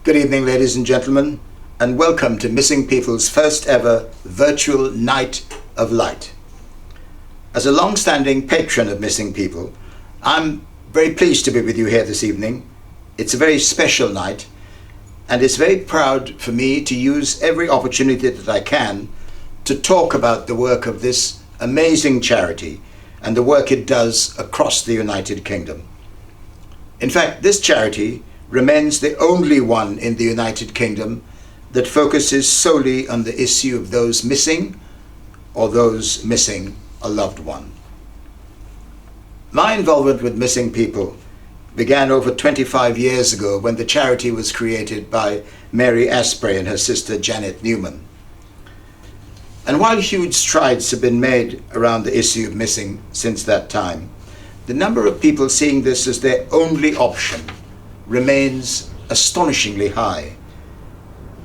Good evening, ladies and gentlemen, and welcome to Missing People's first ever virtual Night of Light. As a long-standing patron of Missing People, I'm very pleased to be with you here this evening. It's a very special night, and it's very proud for me to use every opportunity that I can to talk about the work of this amazing charity and the work it does across the United Kingdom. In fact, this charity remains the only one in the United Kingdom that focuses solely on the issue of those missing or those missing a loved one. My involvement with Missing People began over 25 years ago when the charity was created by Mary Asprey and her sister Janet Newman. And while huge strides have been made around the issue of missing since that time, the number of people seeing this as their only option remains astonishingly high.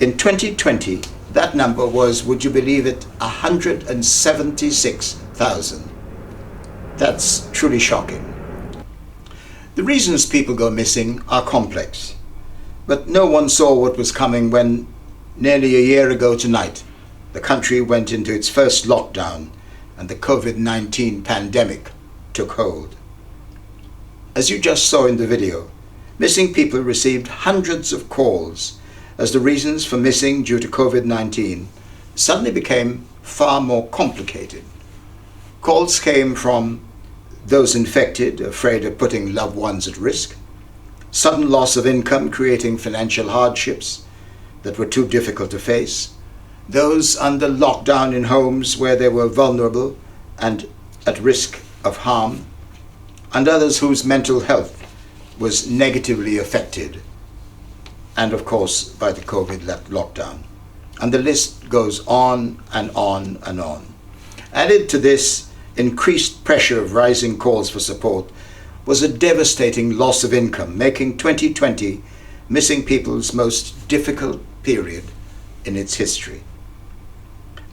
In 2020, that number was, would you believe it, 176,000. That's truly shocking. The reasons people go missing are complex, but no one saw what was coming when, nearly a year ago tonight, the country went into its first lockdown and the COVID-19 pandemic took hold. As you just saw in the video, Missing People received hundreds of calls as the reasons for missing due to COVID-19 suddenly became far more complicated. Calls came from those infected, afraid of putting loved ones at risk, sudden loss of income creating financial hardships that were too difficult to face, those under lockdown in homes where they were vulnerable and at risk of harm, and others whose mental health was negatively affected, and of course by the COVID lockdown. And the list goes on and on and on. Added to this increased pressure of rising calls for support was a devastating loss of income, making 2020 Missing People's most difficult period in its history.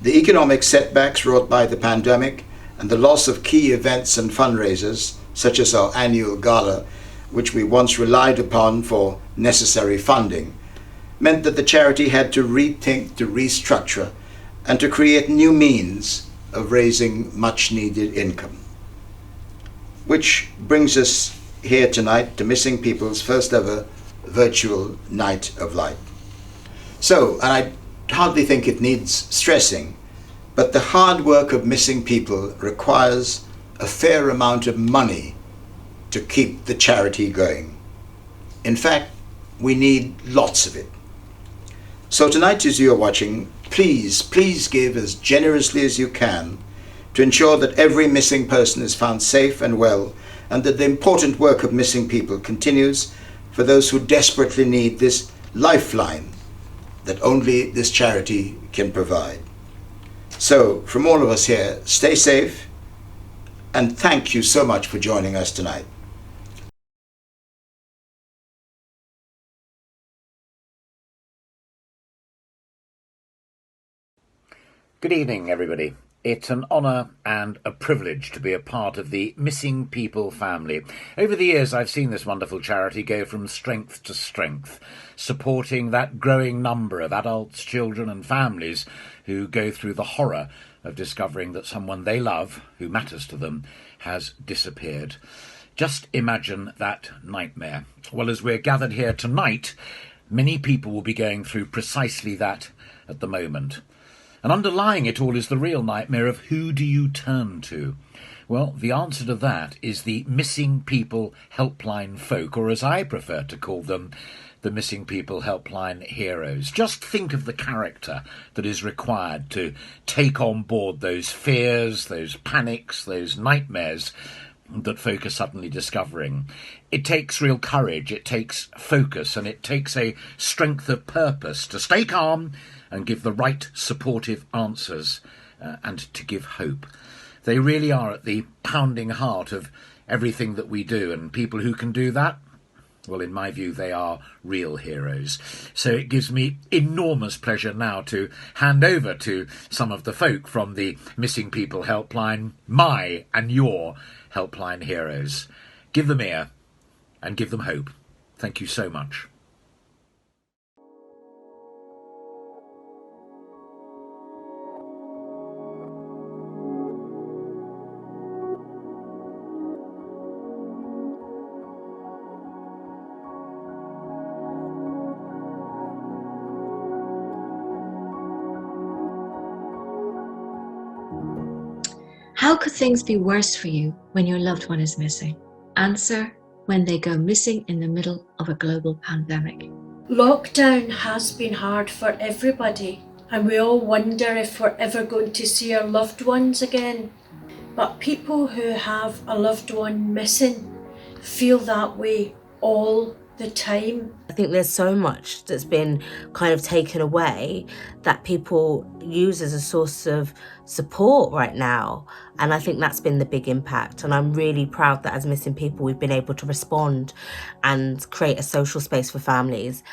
The economic setbacks wrought by the pandemic and the loss of key events and fundraisers, such as our annual gala, which we once relied upon for necessary funding, meant that the charity had to rethink, to restructure, and to create new means of raising much needed income. Which brings us here tonight to Missing People's first ever virtual Night of Light. So, and I hardly think it needs stressing, but the hard work of missing people requires a fair amount of money to keep the charity going. In fact, we need lots of it. So tonight, as you're watching, please give as generously as you can to ensure that every missing person is found safe and well, and that the important work of missing people continues for those who desperately need this lifeline that only this charity can provide. So, from all of us here, stay safe, and thank you so much for joining us tonight. Good evening, everybody. It's an honour and a privilege to be a part of the Missing People family. Over the years, I've seen this wonderful charity go from strength to strength, supporting that growing number of adults, children and families who go through the horror of discovering that someone they love, who matters to them, has disappeared. Just imagine that nightmare. Well, as we're gathered here tonight, many people will be going through precisely that at the moment. And underlying it all is the real nightmare of who do you turn to? Well, the answer to that is the Missing People Helpline folk, or as I prefer to call them, the Missing People Helpline heroes. Just think of the character that is required to take on board those fears, those panics, those nightmares that folk are suddenly discovering. It takes real courage, it takes focus, and it takes a strength of purpose to stay calm and give the right supportive answers and to give hope. They really are at the pounding heart of everything that we do, and people who can do that, well, in my view, they are real heroes. So it gives me enormous pleasure now to hand over to some of the folk from the Missing People Helpline, my and your helpline heroes. Give them ear and give them hope. Thank you so much. How could things be worse for you when your loved one is missing? Answer: when they go missing in the middle of a global pandemic. Lockdown has been hard for everybody, and we all wonder if we're ever going to see our loved ones again. But people who have a loved one missing feel that way all the time. I think there's so much that's been kind of taken away that people use as a source of support right now. And I think that's been the big impact. And I'm really proud that as Missing People, we've been able to respond and create a social space for families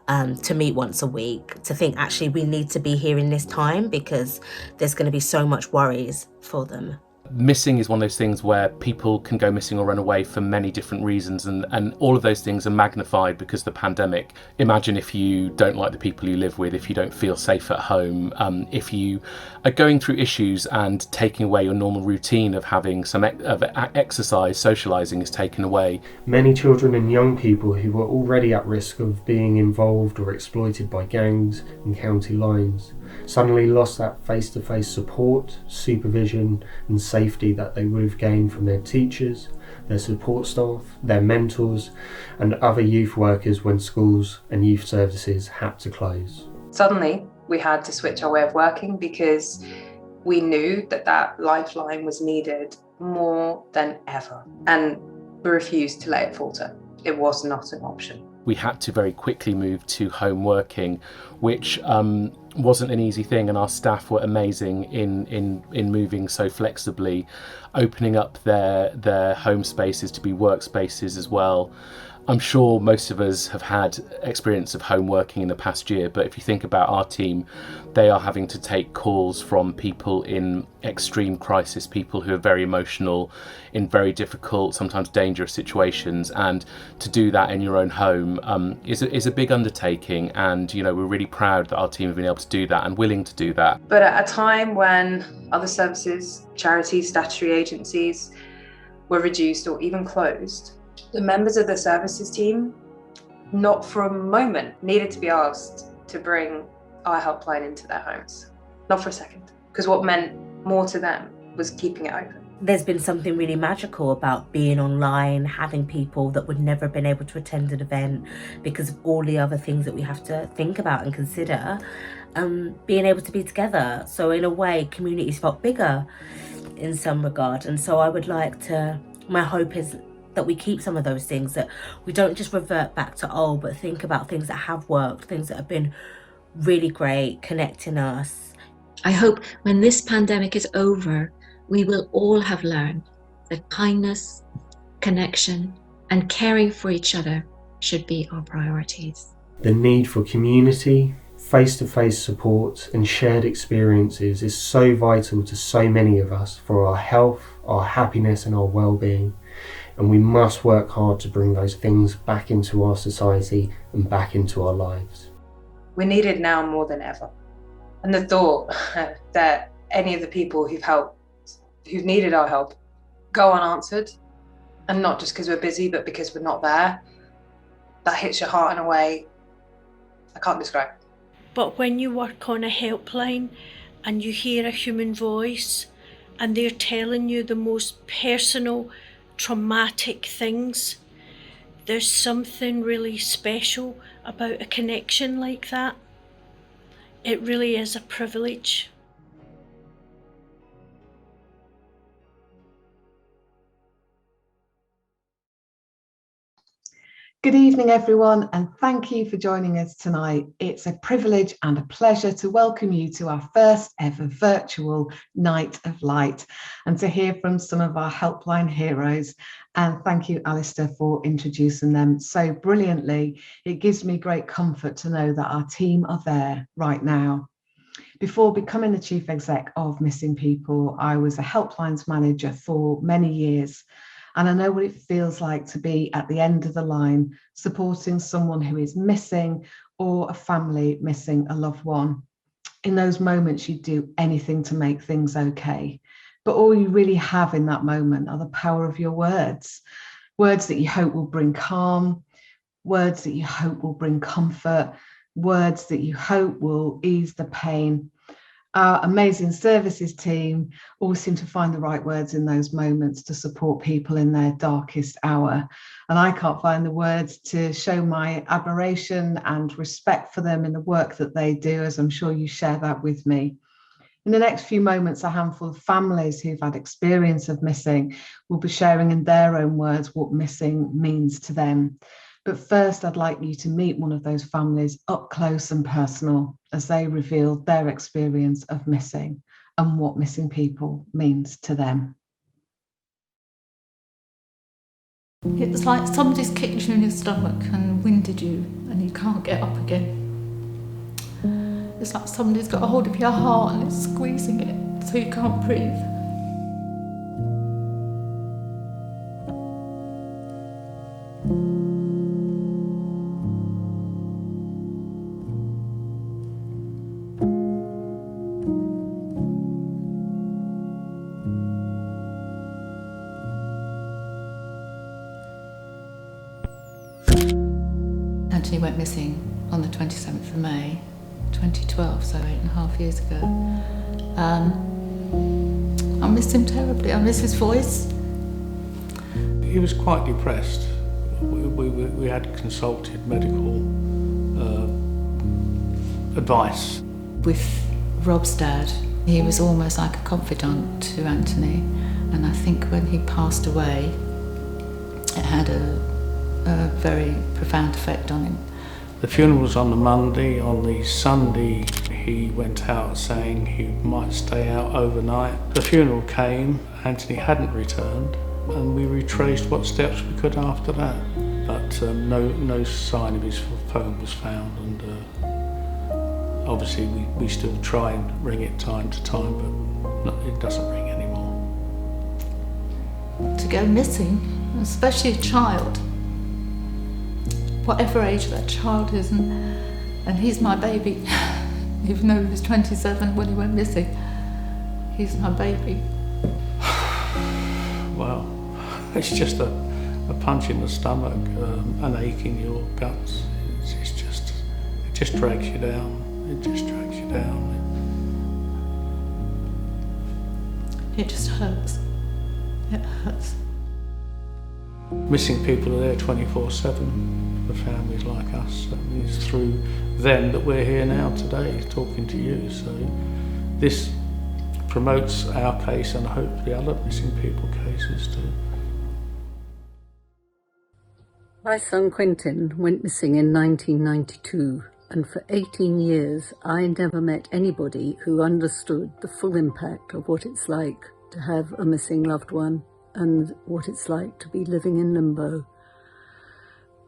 to meet once a week, to think actually we need to be here in this time because there's going to be so much worries for them. Missing is one of those things where people can go missing or run away for many different reasons, and all of those things are magnified because of the pandemic. Imagine if you don't like the people you live with, if you don't feel safe at home, if you are going through issues and taking away your normal routine of having some exercise, socialising is taken away. Many children and young people who were already at risk of being involved or exploited by gangs and county lines suddenly lost that face-to-face support, supervision and safety that they would have gained from their teachers, their support staff, their mentors and other youth workers when schools and youth services had to close. Suddenly we had to switch our way of working because we knew that that lifeline was needed more than ever, and we refused to let it falter. It was not an option. We had to very quickly move to home working, which wasn't an easy thing, and our staff were amazing in moving so flexibly, opening up their home spaces to be workspaces as well. I'm sure most of us have had experience of home working in the past year, but if you think about our team, they are having to take calls from people in extreme crisis, people who are very emotional, in very difficult, sometimes dangerous situations, and to do that in your own home is a big undertaking. And we're really proud that our team have been able to do that and willing to do that. But at a time when other services, charities, statutory agencies were reduced or even closed, the members of the services team, not for a moment, needed to be asked to bring our helpline into their homes. Not for a second. Because what meant more to them was keeping it open. There's been something really magical about being online, having people that would never have been able to attend an event because of all the other things that we have to think about and consider, being able to be together. So in a way, communities felt bigger in some regard. And so I would like to, my hope is that we keep some of those things, that we don't just revert back to old, but think about things that have worked, things that have been really great, connecting us. I hope when this pandemic is over, we will all have learned that kindness, connection, and caring for each other should be our priorities. The need for community, face-to-face support and shared experiences is so vital to so many of us for our health, our happiness and our well-being. And we must work hard to bring those things back into our society and back into our lives. We're needed now more than ever. And the thought that any of the people who've needed our help go unanswered, and not just because we're busy, but because we're not there, that hits your heart in a way I can't describe. But when you work on a helpline and you hear a human voice and they're telling you the most personal, traumatic things, there's something really special about a connection like that. It really is a privilege. Good evening, everyone, and thank you for joining us tonight. It's a privilege and a pleasure to welcome you to our first ever virtual Night of Light and to hear from some of our helpline heroes. And thank you, Alistair, for introducing them so brilliantly. It gives me great comfort to know that our team are there right now. Before becoming the Chief Exec of Missing People, I was a helplines manager for many years. And I know what it feels like to be at the end of the line, supporting someone who is missing or a family missing a loved one. In those moments, you do anything to make things okay. But all you really have in that moment are the power of your words. Words that you hope will bring calm, words that you hope will bring comfort, words that you hope will ease the pain. Our amazing services team always seem to find the right words in those moments to support people in their darkest hour. And I can't find the words to show my admiration and respect for them in the work that they do, as I'm sure you share that with me. In the next few moments, a handful of families who've had experience of missing will be sharing in their own words what missing means to them. But first, I'd like you to meet one of those families up close and personal as they reveal their experience of missing and what missing people means to them. It's like somebody's kicked you in your stomach and winded you and you can't get up again. It's like somebody's got a hold of your heart and it's squeezing it so you can't breathe. Anthony went missing on the 27th of May 2012, so 8.5 years ago. I miss him terribly. I miss his voice. He was quite depressed. We had consulted medical advice. With Rob's dad, he was almost like a confidant to Anthony, and I think when he passed away, it had a very profound effect on him. The funeral was on the Monday. On the Sunday, he went out saying he might stay out overnight. The funeral came, Anthony hadn't returned, and we retraced what steps we could after that. But no sign of his phone was found, and obviously we still try and ring it time to time, but it doesn't ring anymore. To go missing, especially a child, whatever age that child is, and he's my baby, even though he was 27 when he went missing, he's my baby. Well, it's just a punch in the stomach, an ache in your guts. It just drags you down. It just drags you down. It just hurts. It hurts. Missing people are there 24/7 for families like us. I mean, it's through them that we're here now today talking to you. So this promotes our case and hopefully other missing people cases too. My son Quentin went missing in 1992, and for 18 years I never met anybody who understood the full impact of what it's like to have a missing loved one and what it's like to be living in limbo.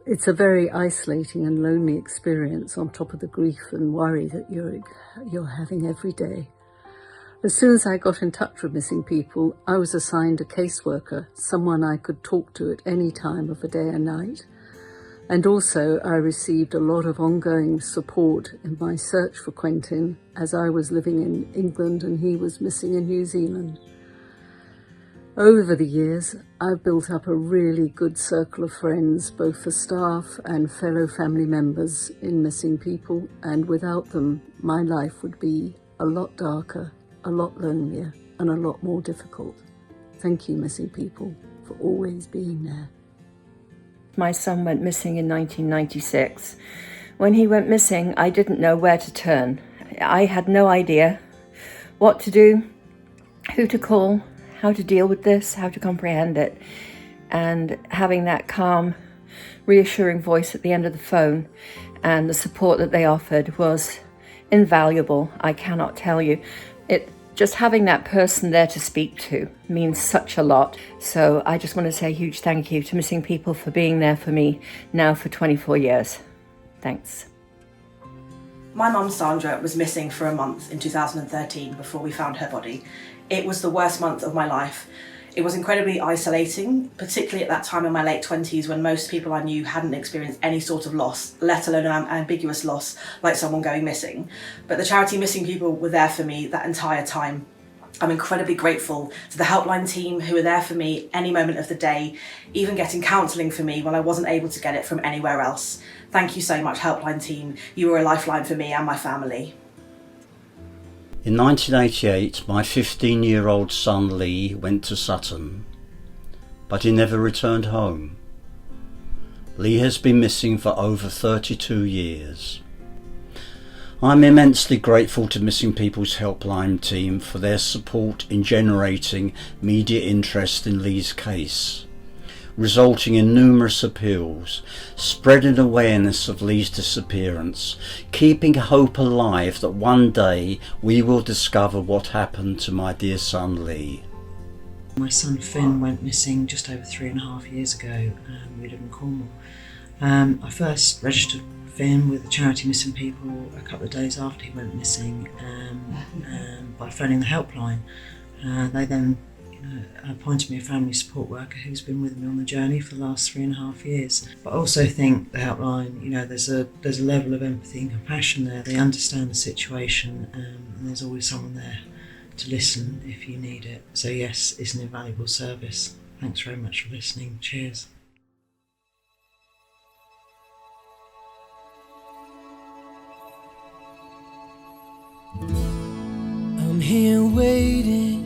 It's a very isolating and lonely experience on top of the grief and worry that you're having every day. As soon as I got in touch with missing people, I was assigned a caseworker, someone I could talk to at any time of the day and night. And also I received a lot of ongoing support in my search for Quentin as I was living in England and he was missing in New Zealand. Over the years, I've built up a really good circle of friends, both for staff and fellow family members in missing people, and without them, my life would be a lot darker, a lot lonelier, and a lot more difficult. Thank you, missing people, for always being there. My son went missing in 1996. When he went missing, I didn't know where to turn. I had no idea what to do, who to call, how to deal with this, how to comprehend it. And having that calm, reassuring voice at the end of the phone and the support that they offered was invaluable. I cannot tell you. Just having that person there to speak to means such a lot. So I just want to say a huge thank you to Missing People for being there for me now for 24 years. Thanks. My mum Sandra was missing for a month in 2013 before we found her body. It was the worst month of my life. It was incredibly isolating, particularly at that time in my late 20s when most people I knew hadn't experienced any sort of loss, let alone an ambiguous loss like someone going missing. But the charity Missing People were there for me that entire time. I'm incredibly grateful to the helpline team who were there for me any moment of the day, even getting counselling for me when I wasn't able to get it from anywhere else. Thank you so much, helpline team. You were a lifeline for me and my family. In 1988, my 15-year-old son Lee went to Sutton, but he never returned home. Lee has been missing for over 32 years. I'm immensely grateful to Missing People's Helpline team for their support in generating media interest in Lee's case, resulting in numerous appeals, spreading awareness of Lee's disappearance, keeping hope alive that one day we will discover what happened to my dear son Lee. My son Finn went missing just over 3.5 years ago. We live in Cornwall. I first registered Finn with the charity Missing People a couple of days after he went missing by phoning the helpline. They then appointed me a family support worker who's been with me on the journey for the last 3.5 years. But I also think the helpline, there's a level of empathy and compassion there. They understand the situation, and there's always someone there to listen if you need it. So yes, it's an invaluable service. Thanks very much for listening. Cheers. I'm here waiting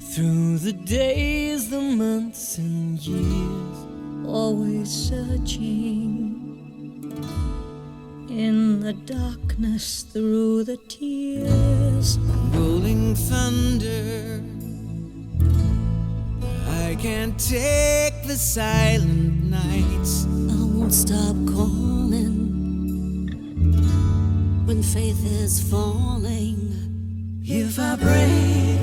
through the days, the months and years, always searching in the darkness through the tears. Rolling thunder, I can't take the silent nights. I won't stop calling when faith is falling. If I pray,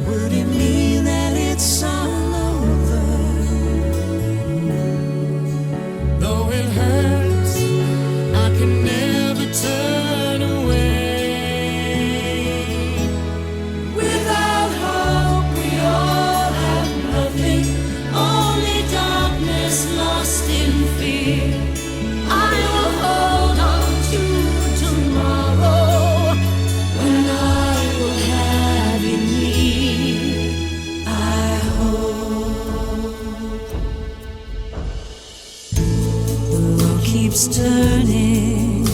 would it mean that it's all over? Though it hurts, I can never turn away. Without hope, we all have nothing, only darkness lost in fear. I will hold on to tomorrow when I will have you near. I hope the world keeps turning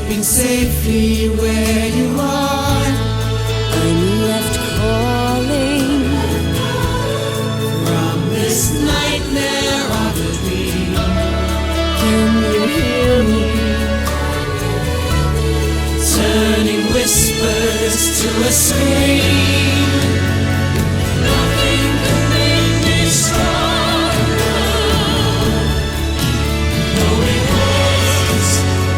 sleeping safely where you are. I'm left calling from this nightmare of a dream. Can you hear me? Turning whispers to a scream. Nothing can make me stronger. Knowing this,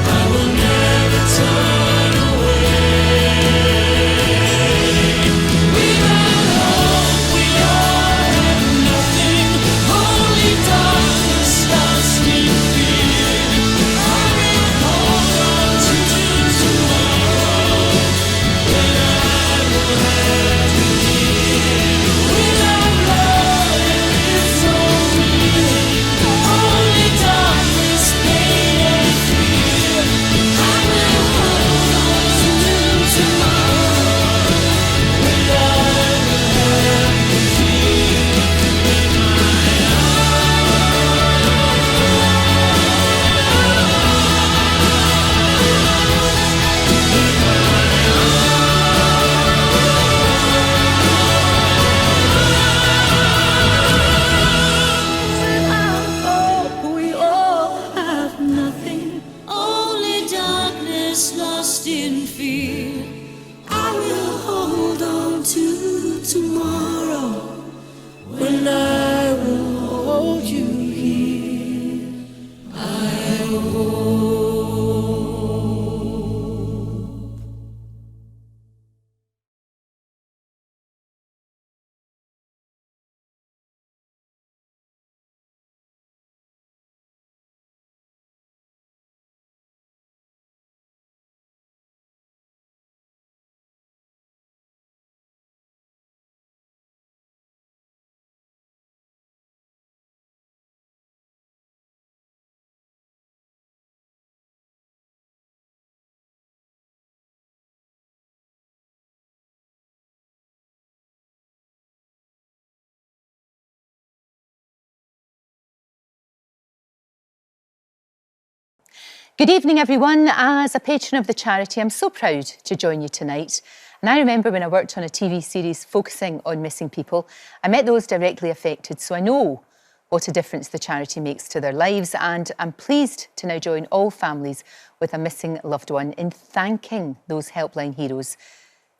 I will never turn away. Without hope, we all have nothing. Only darkness, lost in fear. I will hold on to tomorrow, when I will have you here. Without love, there is no meaning. Only darkness, pain and fear. I will hold on to tomorrow, when I will have you here in my we all have nothing, only darkness lost in fear. I will hold on to tomorrow, when I will hold you here. I will. Good evening, everyone. As a patron of the charity, I'm so proud to join you tonight. And I remember when I worked on a TV series focusing on missing people, I met those directly affected, so I know what a difference the charity makes to their lives, and I'm pleased to now join all families with a missing loved one in thanking those helpline heroes.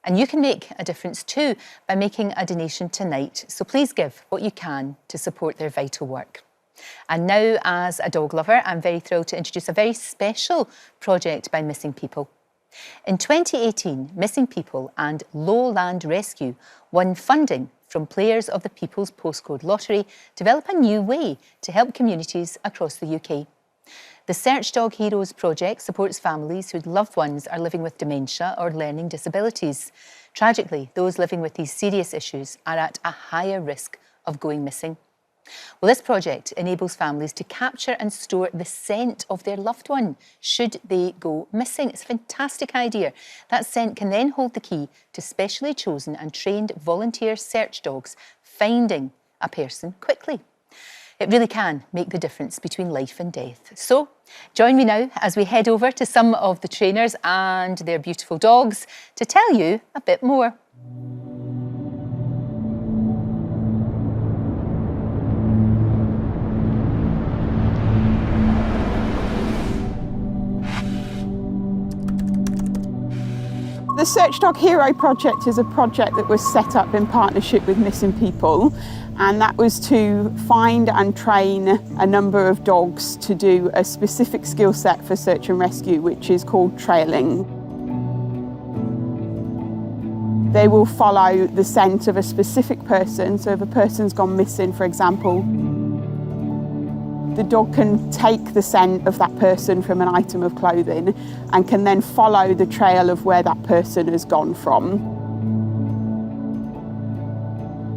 And you can make a difference too by making a donation tonight, so please give what you can to support their vital work. And now, as a dog lover, I'm very thrilled to introduce a very special project by Missing People. In 2018, Missing People and Lowland Rescue won funding from players of the People's Postcode Lottery to develop a new way to help communities across the UK. The Search Dog Heroes project supports families whose loved ones are living with dementia or learning disabilities. Tragically, those living with these serious issues are at a higher risk of going missing. Well, this project enables families to capture and store the scent of their loved one should they go missing. It's a fantastic idea. That scent can then hold the key to specially chosen and trained volunteer search dogs finding a person quickly. It really can make the difference between life and death. So join me now as we head over to some of the trainers and their beautiful dogs to tell you a bit more. The Search Dog Hero project is a project that was set up in partnership with Missing People, and that was to find and train a number of dogs to do a specific skill set for search and rescue, which is called trailing. They will follow the scent of a specific person, so if a person's gone missing, for example, the dog can take the scent of that person from an item of clothing and can then follow the trail of where that person has gone from.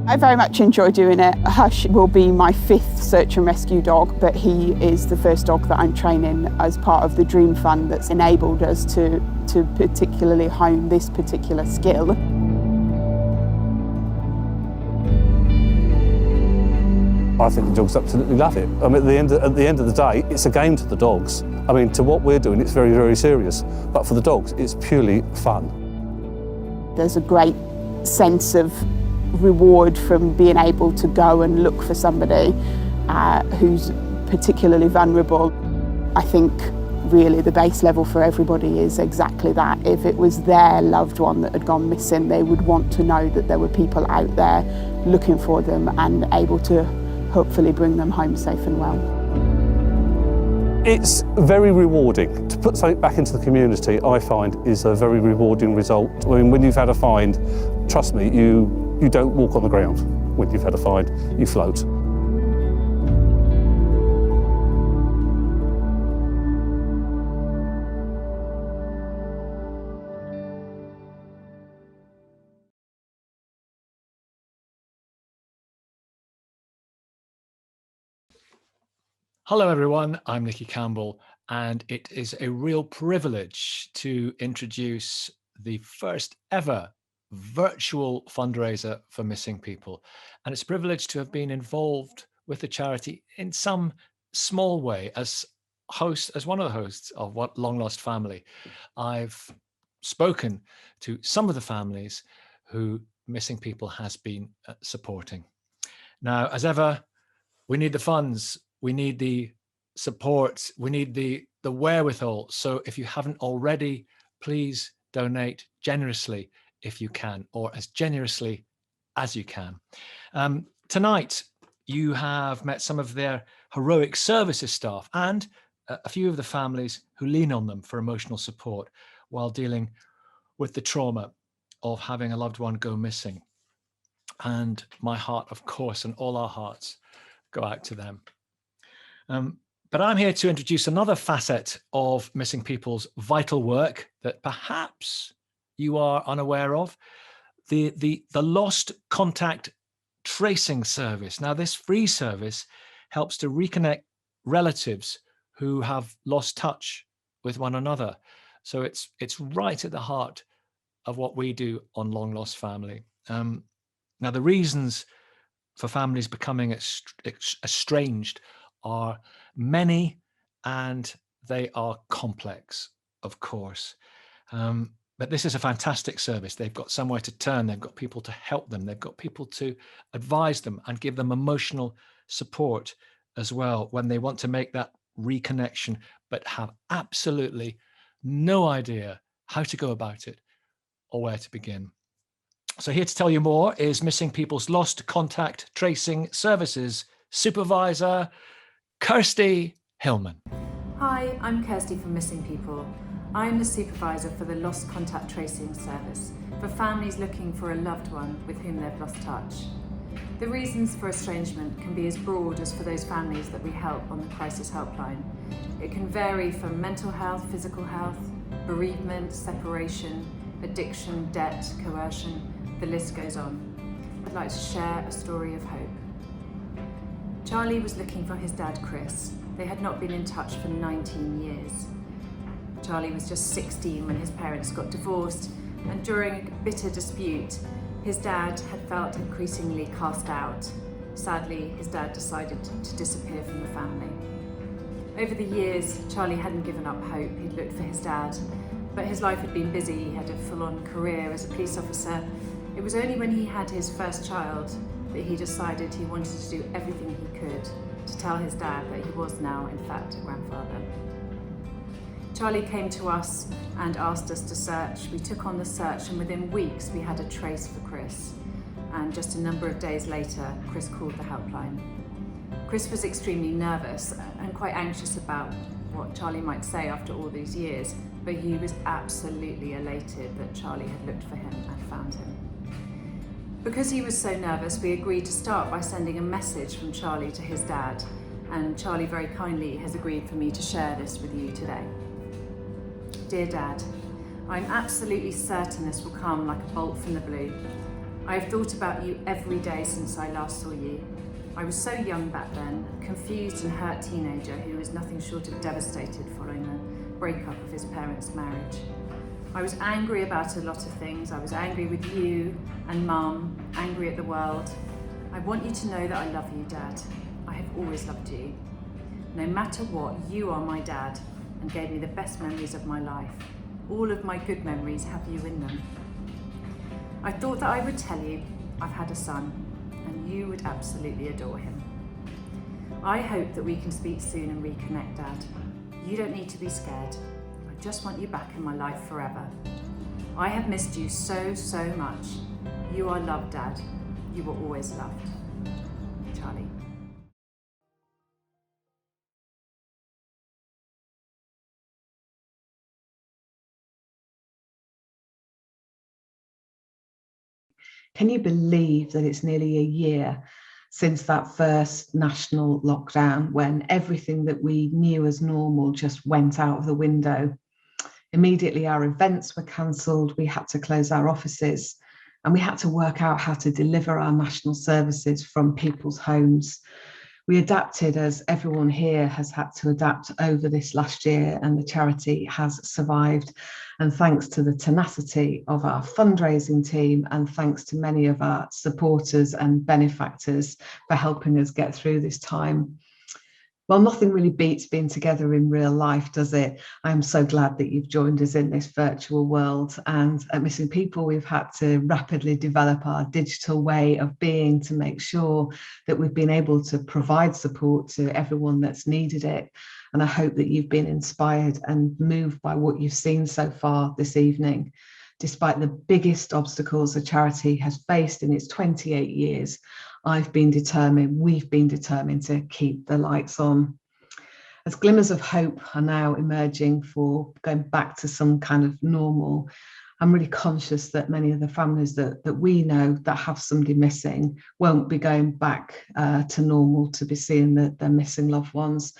I very much enjoy doing it. Hush will be my 5th search and rescue dog, but he is the first dog that I'm training as part of the Dream Fund that's enabled us to particularly hone this particular skill. I I think the dogs absolutely love it. I mean, at the end of the day, it's a game to the dogs. I mean, to what we're doing, it's very, very serious. But for the dogs, it's purely fun. There's a great sense of reward from being able to go and look for somebody who's particularly vulnerable. I think really the base level for everybody is exactly that. If it was their loved one that had gone missing, they would want to know that there were people out there looking for them and able to hopefully bring them home safe and well. It's very rewarding. To put something back into the community, I find, is a very rewarding result. I mean, when you've had a find, trust me, you don't walk on the ground. When you've had a find, you float. Hello everyone, I'm Nicky Campbell, and it is a real privilege to introduce the first ever virtual fundraiser for missing people. And it's a privilege to have been involved with the charity in some small way as one of the hosts of What Long Lost Family. I've spoken to some of the families who missing people has been supporting. Now, as ever, we need the funds. We need the support. We need the wherewithal. So if you haven't already, please donate generously if you can, or as generously as you can. Tonight, you have met some of their heroic services staff and a few of the families who lean on them for emotional support while dealing with the trauma of having a loved one go missing. And my heart, of course, and all our hearts go out to them. But I'm here to introduce another facet of missing people's vital work that perhaps you are unaware of, the Lost Contact Tracing Service. Now, this free service helps to reconnect relatives who have lost touch with one another. So it's right at the heart of what we do on Long Lost Family. Now, the reasons for families becoming estranged are many, and they are complex, of course. But this is a fantastic service. They've got somewhere to turn. They've got people to help them. They've got people to advise them and give them emotional support as well when they want to make that reconnection, but have absolutely no idea how to go about it or where to begin. So here to tell you more is Missing People's Lost Contact Tracing Services Supervisor, Kirsty Hillman. Hi, I'm Kirsty from Missing People. I'm the supervisor for the Lost Contact Tracing Service for families looking for a loved one with whom they've lost touch. The reasons for estrangement can be as broad as for those families that we help on the crisis helpline. It can vary from mental health, physical health, bereavement, separation, addiction, debt, coercion, the list goes on. I'd like to share a story of hope. Charlie was looking for his dad, Chris. They had not been in touch for 19 years. Charlie was just 16 when his parents got divorced, and during a bitter dispute, his dad had felt increasingly cast out. Sadly, his dad decided to disappear from the family. Over the years, Charlie hadn't given up hope. He'd looked for his dad, but his life had been busy. He had a full-on career as a police officer. It was only when he had his first child that he decided he wanted to do everything he could to tell his dad that he was now, in fact, a grandfather. Charlie came to us and asked us to search. We took on the search, and within weeks we had a trace for Chris. And just a number of days later, Chris called the helpline. Chris was extremely nervous and quite anxious about what Charlie might say after all these years, but he was absolutely elated that Charlie had looked for him and found him. Because he was so nervous, we agreed to start by sending a message from Charlie to his dad, and Charlie very kindly has agreed for me to share this with you today. Dear Dad, I'm absolutely certain this will come like a bolt from the blue. I have thought about you every day since I last saw you. I was so young back then, a confused and hurt teenager who was nothing short of devastated following the breakup of his parents' marriage. I was angry about a lot of things. I was angry with you and Mum, angry at the world. I want you to know that I love you, Dad. have always loved you. No matter what, you are my dad and gave me the best memories of my life. All of my good memories have you in them. I thought that I would tell you I've had a son and you would absolutely adore him. I hope that we can speak soon and reconnect, Dad. You don't need to be scared. I just want you back in my life forever. I have missed you so, so much. You are loved, Dad. You were always loved. Charlie. Can you believe that it's nearly a year since that first national lockdown, when everything that we knew as normal just went out of the window? Immediately our events were cancelled, we had to close our offices, and we had to work out how to deliver our national services from people's homes. We adapted, as everyone here has had to adapt over this last year, and the charity has survived. And thanks to the tenacity of our fundraising team, and thanks to many of our supporters and benefactors for helping us get through this time. Well, nothing really beats being together in real life, does it? I'm so glad that you've joined us in this virtual world. And at Missing People, we've had to rapidly develop our digital way of being to make sure that we've been able to provide support to everyone that's needed it. And I hope that you've been inspired and moved by what you've seen so far this evening. Despite the biggest obstacles the charity has faced in its 28 years, we've been determined to keep the lights on. As glimmers of hope are now emerging for going back to some kind of normal, I'm really conscious that many of the families that we know that have somebody missing won't be going back to normal to be seeing their missing loved ones.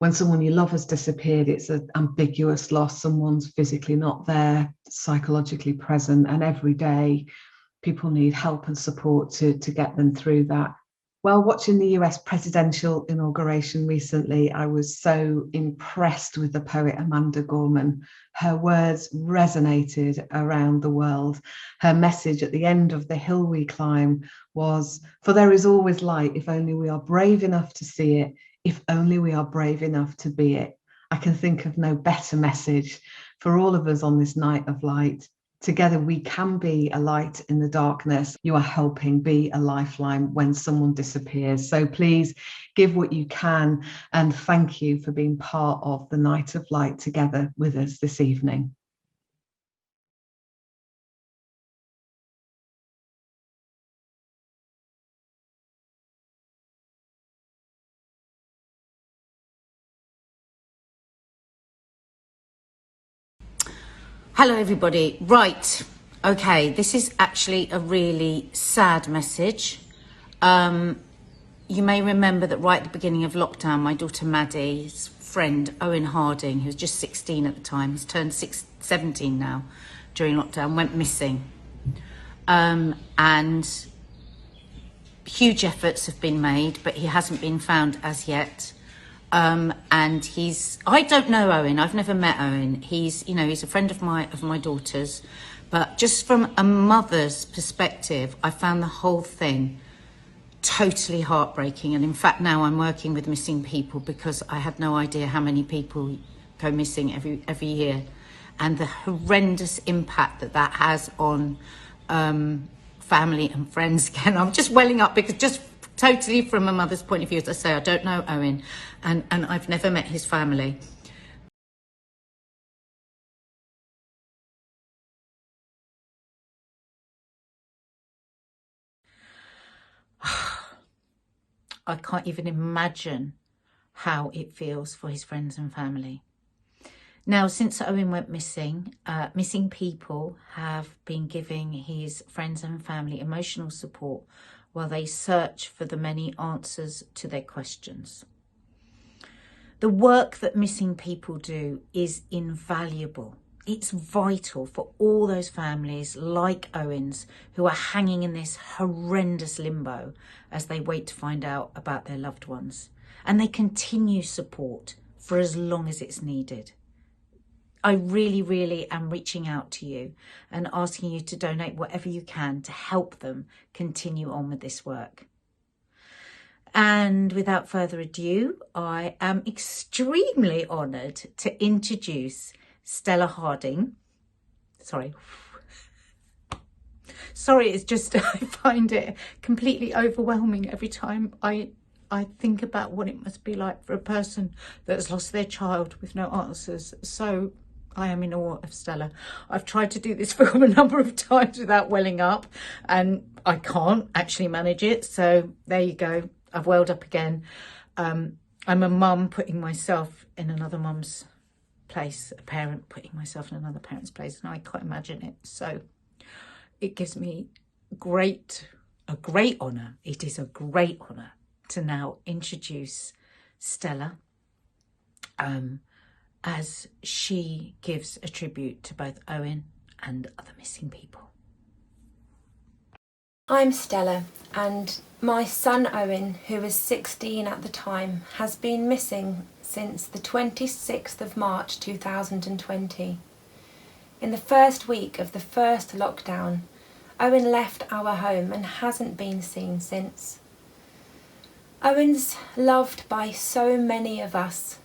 When someone you love has disappeared, it's an ambiguous loss. Someone's physically not there, psychologically present, and every day people need help and support to get them through that. While watching the US presidential inauguration recently, I was so impressed with the poet Amanda Gorman. Her words resonated around the world. Her message at the end of The Hill We Climb was, "For there is always light if only we are brave enough to see it, if only we are brave enough to be it." I can think of no better message for all of us on this night of light. Together we can be a light in the darkness. You are helping be a lifeline when someone disappears. So please give what you can, and thank you for being part of the night of light together with us this evening. Hello everybody. Right, okay, this is actually a really sad message. You may remember that right at the beginning of lockdown, my daughter Maddie's friend Owen Harding, who was just 16 at the time, he's turned 17 now, during lockdown, went missing. And huge efforts have been made, but he hasn't been found as yet. And I don't know Owen, I've never met Owen. He's a friend of my daughter's, but just from a mother's perspective, I found the whole thing totally heartbreaking. And in fact, now I'm working with Missing People because I had no idea how many people go missing every year, and the horrendous impact that has on family and friends. Again, I'm just welling up because just totally from a mother's point of view, as I say, I don't know Owen, and I've never met his family. I can't even imagine how it feels for his friends and family. Now, since Owen went missing, Missing People have been giving his friends and family emotional support while they search for the many answers to their questions. The work that Missing People do is invaluable. It's vital for all those families like Owen's who are hanging in this horrendous limbo as they wait to find out about their loved ones. And they continue support for as long as it's needed. I really, really am reaching out to you and asking you to donate whatever you can to help them continue on with this work. And without further ado, I am extremely honoured to introduce Stella Harding. Sorry, it's just I find it completely overwhelming every time I think about what it must be like for a person that has lost their child with no answers. So I am in awe of Stella. I've tried to do this film a number of times without welling up, and I can't actually manage it. So there you go. I've welled up again. I'm a mum putting myself in another mum's place, a parent putting myself in another parent's place, and I can't imagine it. So it gives me a great honour. It is a great honour to now introduce Stella as she gives a tribute to both Owen and other missing people. I'm Stella, and my son Owen, who was 16 at the time, has been missing since the 26th of March 2020. In the first week of the first lockdown, Owen left our home and hasn't been seen since. Owen's loved by so many of us.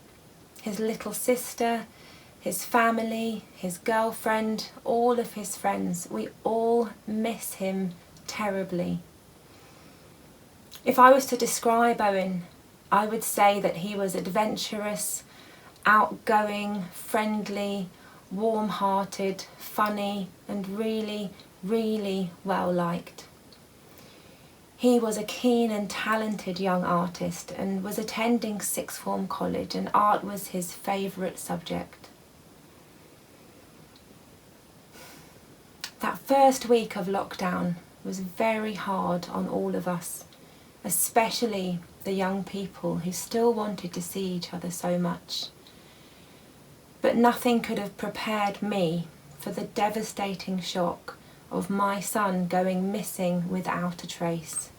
His little sister, his family, his girlfriend, all of his friends. We all miss him terribly. If I was to describe Owen, I would say that he was adventurous, outgoing, friendly, warm-hearted, funny, and really, really well-liked. He was a keen and talented young artist and was attending sixth form college, and art was his favourite subject. That first week of lockdown was very hard on all of us, especially the young people who still wanted to see each other so much. But nothing could have prepared me for the devastating shock of my son going missing without a trace.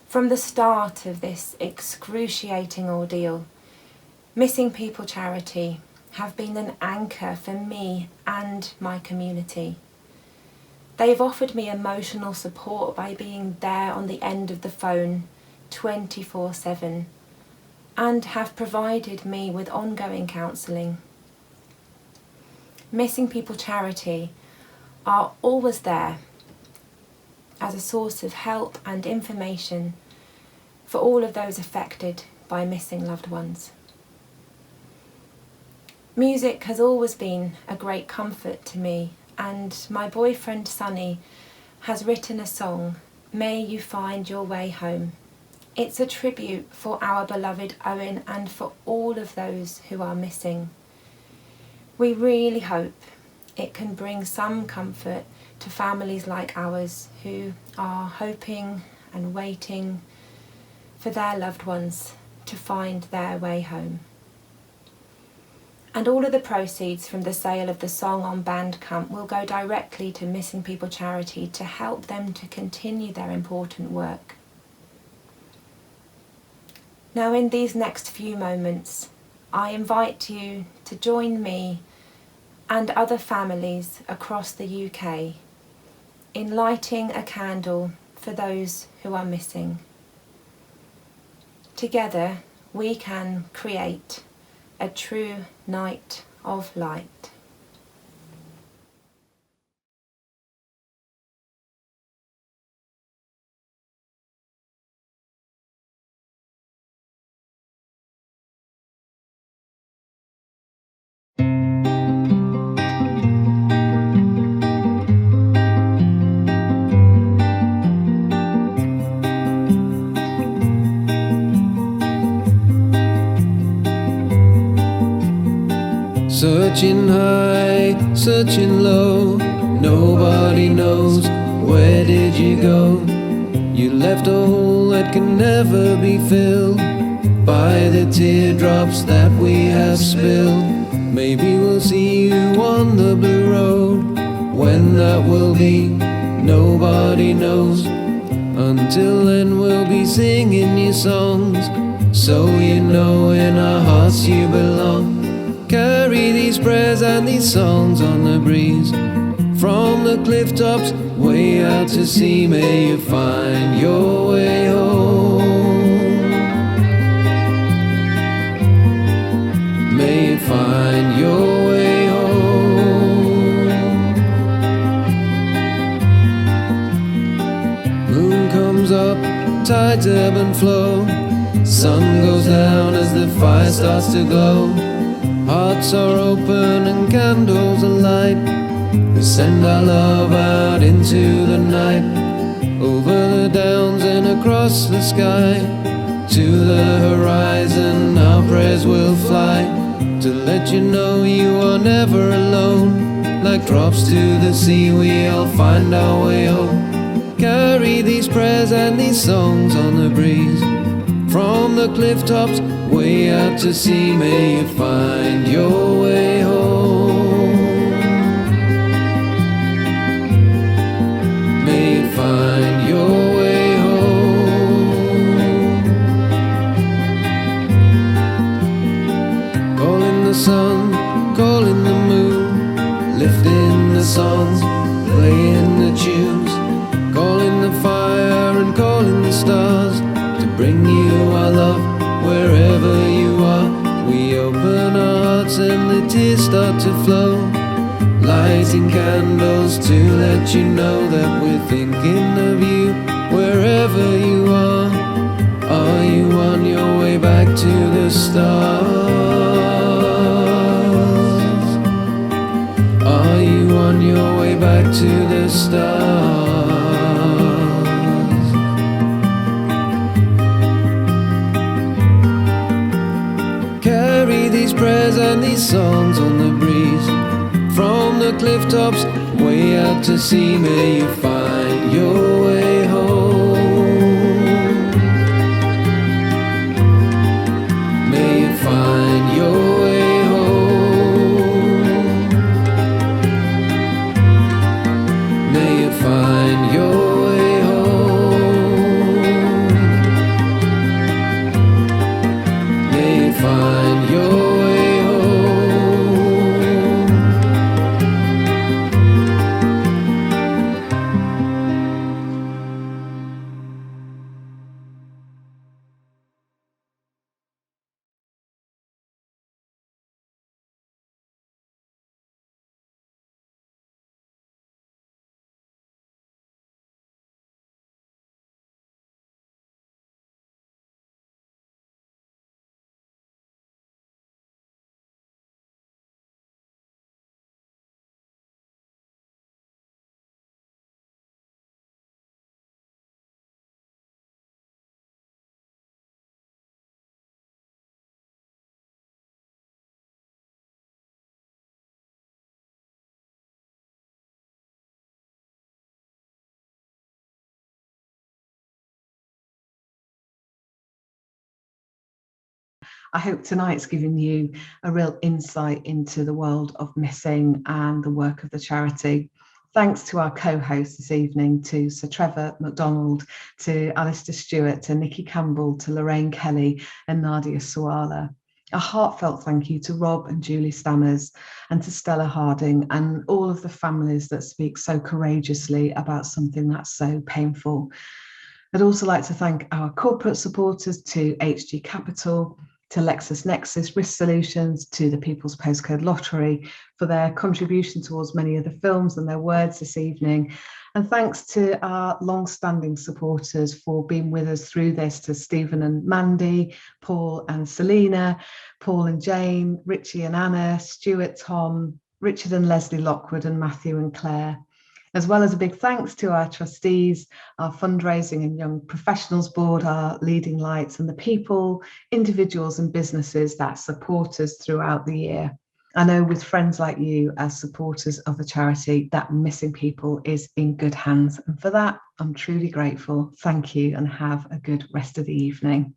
From the start of this excruciating ordeal, Missing People Charity have been an anchor for me and my community. They've offered me emotional support by being there on the end of the phone 24/7 and have provided me with ongoing counselling. Missing People Charity are always there as a source of help and information for all of those affected by missing loved ones. Music has always been a great comfort to me, and my boyfriend Sonny has written a song, May You Find Your Way Home. It's a tribute for our beloved Owen and for all of those who are missing. We really hope it can bring some comfort to families like ours who are hoping and waiting for their loved ones to find their way home. And all of the proceeds from the sale of the song on Bandcamp will go directly to Missing People Charity to help them to continue their important work. Now, in these next few moments, I invite you to join me and other families across the UK in lighting a candle for those who are missing. Together, we can create a true night of light. Searching high, searching low, nobody knows, where did you go? You left a hole that can never be filled by the teardrops that we have spilled. Maybe we'll see you on the blue road, when that will be, nobody knows. Until then we'll be singing your songs, so you know in our hearts you belong. Carry these prayers and these songs on the breeze, from the cliff tops way out to sea. May you find your way home. and flow. Sun goes down as the fire starts to glow. Hearts are open and candles alight. We send our love out into the night, over the downs and across the sky. To the horizon our prayers will fly, to let you know you are never alone. Like drops to the sea we all find our way home. Carry these prayers and these songs on the breeze. From the cliff tops way out to sea, may you find your way home. May you find your way home. Calling the sun, calling the moon, lifting the songs, playing the tunes. Calling the fire and calling the stars, to bring you our love wherever you are. We open our hearts and the tears start to flow, lighting candles to let you know that we're thinking of you wherever you are. Are you on your way back to the stars? Are you on your way back to the stars? Carry these prayers and these songs on the breeze. From the cliff tops way out to sea, may you find your way home. May you find your way home. May you find your way home. May you find your way I hope tonight's given you a real insight into the world of missing and the work of the charity. Thanks to our co-hosts this evening, to Sir Trevor MacDonald, to Alistair Stewart, to Nikki Campbell, to Lorraine Kelly and Nadia Suala. A heartfelt thank you to Rob and Julie Stammers and to Stella Harding and all of the families that speak so courageously about something that's so painful. I'd also like to thank our corporate supporters, to HG Capital, to LexisNexis Risk Solutions, to the People's Postcode Lottery for their contribution towards many of the films and their words this evening. And thanks to our long-standing supporters for being with us through this, to Stephen and Mandy, Paul and Selena, Paul and Jane, Richie and Anna, Stuart, Tom, Richard and Leslie Lockwood, and Matthew and Claire. As well as a big thanks to our trustees, our fundraising and young professionals board, our leading lights, and the people, individuals and businesses that support us throughout the year. I know with friends like you as supporters of the charity, that Missing People is in good hands. And for that, I'm truly grateful. Thank you and have a good rest of the evening.